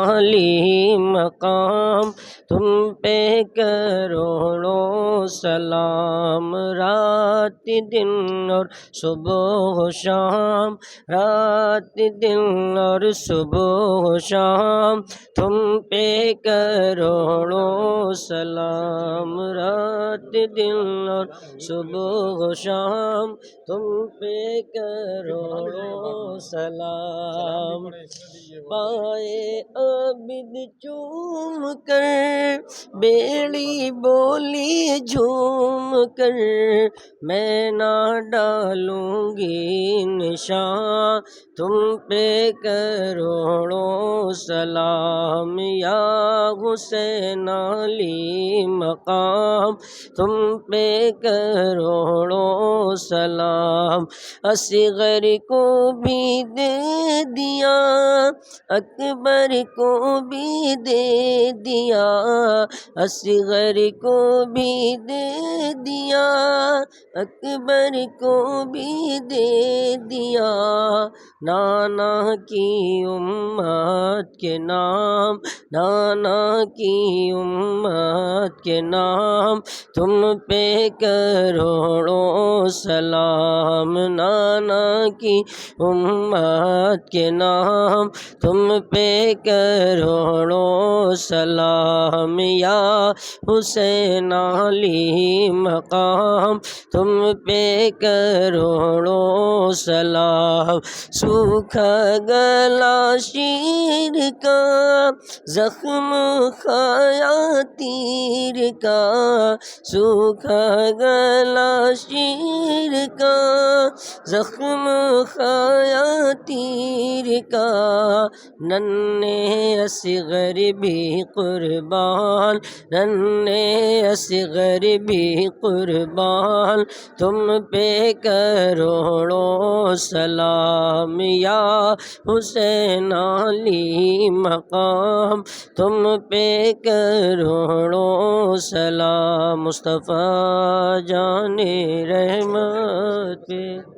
علی مقام تم پہ کروڑوں سلام، رات دن اور صبح و شام، رات دن اور صبح و شام تم پہ کروڑوں سلام، رات دن اور صبح و شام تم پہ کروڑوں سلام۔ پائے عابد چوم کر بیڑی بولی جھوم کر، میں نہ ڈالوں گی نشان تم پہ کروڑوں سلام، یا حسین علی مقام تم پہ کروڑوں سلام۔ اصغر کو بھی دے دیا، اکبر کو بھی دے دیا، اصغر کو بھی دے دیا، اکبر کو بھی دے دیا، نانا کی امت کے نام، نانا کی امت کے نام تم پہ کروڑوں سلام، نانا کی امت کے نام تم پہ کروڑوں سلام، یا حسین علی مقام تم پہ کروڑوں سلام۔ سوکھا گلا شیر کا، زخم کھایا تیر کا، سوکھا گلا شیر کا، زخم کھایا تیر کا، ننھے اصغر بھی قربان، ننھے اصغر بھی قربان تم پہ کروڑوں سلام، یا حسین علی مقام تم پہ کروڑوں سلام۔ مصطفیٰ جان رحمت پہ